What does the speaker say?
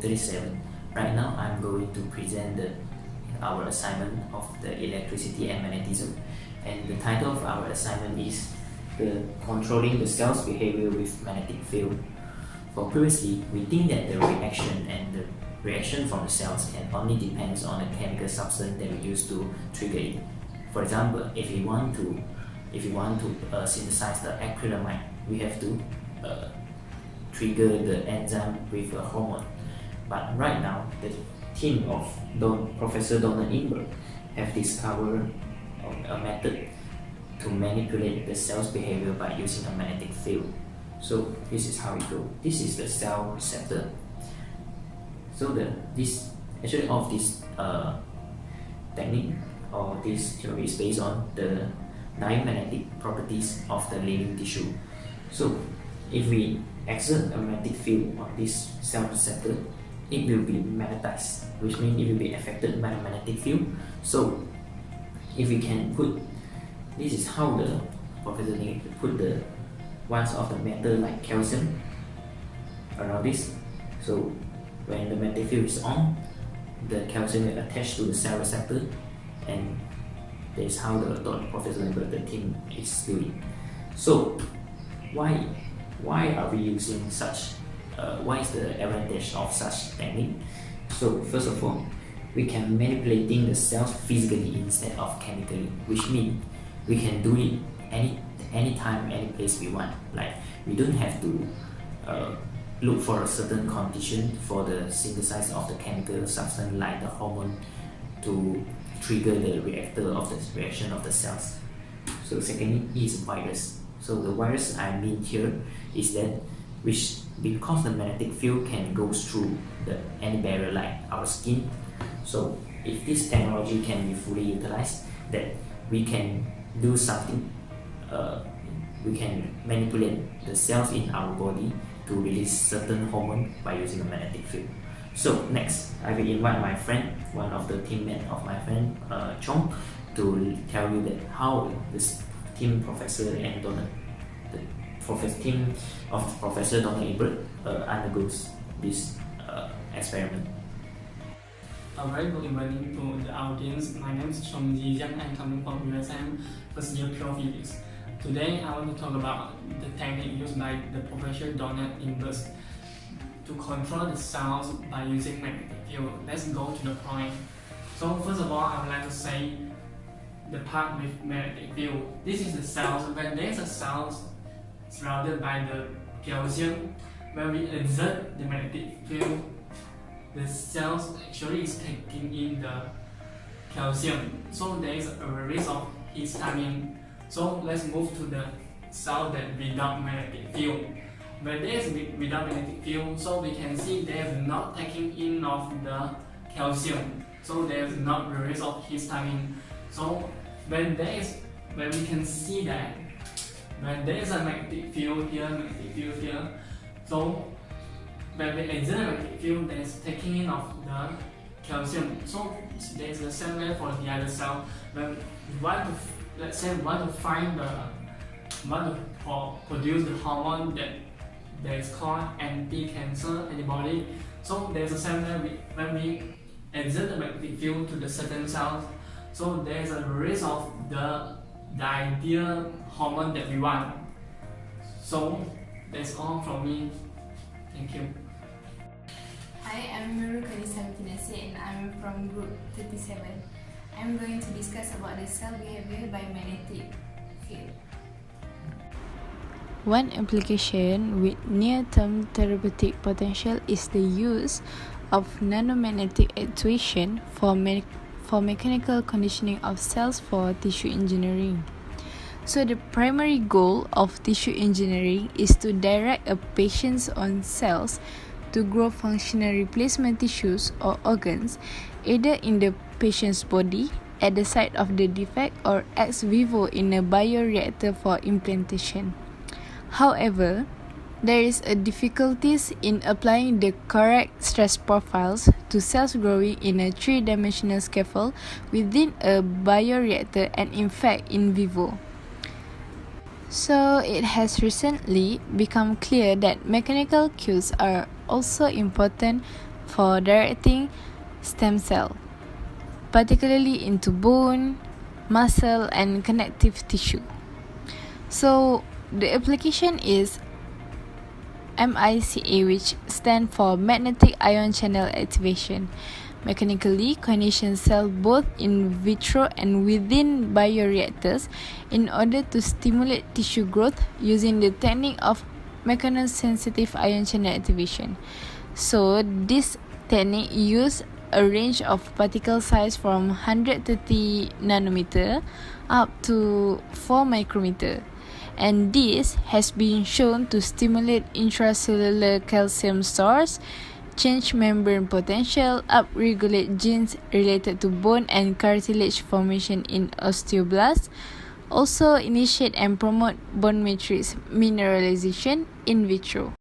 G-37. Right now, I'm going to present our assignment of the electricity and magnetism. And the title of our assignment is Controlling the Cell's Behavior with Magnetic Field. For previously, we think that the reaction from the cells can only depends on the chemical substance that we use to trigger it. For example, if we want to synthesize the acrylamide, we have to trigger the enzyme with a hormone. But right now, the team of Professor Donald Ingber have discovered a method to manipulate the cell's behavior by using a magnetic field. So this is how it goes. This is the cell receptor. So this technique or this theory is based on the diamagnetic properties of the living tissue. So if we exert a magnetic field on this cell receptor, it will be magnetized, which means it will be affected by the magnetic field. So if we can put, this is how the professor put the ones of the metal like calcium around this. So when the magnetic field is on, the calcium will attach to the cell receptor, and that is how the Professor Lambert, the team is doing. So why are we using such? Why is the advantage of such technique? So first of all, we can manipulating the cells physically instead of chemically, which means we can do it anytime, any place we want. Like we don't have to look for a certain condition for the synthesis of the chemical substance like the hormone to trigger the reactor of the reaction of the cells. So secondly is virus. So the virus I mean here is that because the magnetic field can go through any barrier like our skin. So if this technology can be fully utilized, that we can do something, we can manipulate the cells in our body to release certain hormone by using a magnetic field. So next, I will invite my friend, one of the teammates of my friend Chong, to tell you that how this team professor and team of Professor Donald Ebert undergoes this experiment. A very good evening to the audience. My name is Chong Ji Jiang. I'm coming from USM, first year pure physics. Today I want to talk about the technique used by the Professor Donald Ebert to control the cells by using magnetic field. Let's go to the point. So first of all, I would like to say the part with magnetic field. This is the cells. When there's a cells surrounded by the calcium, when we exert the magnetic field, the cells actually is taking in the calcium. So there is a release of histamine. So let's move to the cell that without magnetic field. When there is without magnetic field, so we can see there is not taking in of the calcium. So there is not release of histamine. So when we can see that when there is a magnetic field here, so when we exert a magnetic field, there is taking in of the calcium. So there is the same way for the other cell. When we want to produce the hormone that is called anti-cancer antibody. So there is the same way when we exert the magnetic field to the certain cells. So there is a release of the ideal hormone that we want. So that's all from me. Thank you. Hi, I'm Nurul Kadisa Kinesi and I'm from group 37. I'm going to discuss about the cell behavior by magnetic field. One application with near-term therapeutic potential is the use of nanomagnetic actuation for mechanical conditioning of cells for tissue engineering. So the primary goal of tissue engineering is to direct a patient's own cells to grow functional replacement tissues or organs either in the patient's body, at the site of the defect, or ex vivo in a bioreactor for implantation. However, there is a difficulties in applying the correct stress profiles to cells growing in a three-dimensional scaffold within a bioreactor and in fact in vivo. So it has recently become clear that mechanical cues are also important for directing stem cell, particularly into bone, muscle, and connective tissue. So the application is MICA, which stands for magnetic ion channel activation. Mechanically condition cells both in vitro and within bioreactors in order to stimulate tissue growth using the technique of mechanosensitive ion channel activation. So this technique uses a range of particle size from 130 nanometer up to 4 micrometer. And this has been shown to stimulate intracellular calcium stores, change membrane potential, upregulate genes related to bone and cartilage formation in osteoblasts, also initiate and promote bone matrix mineralization in vitro.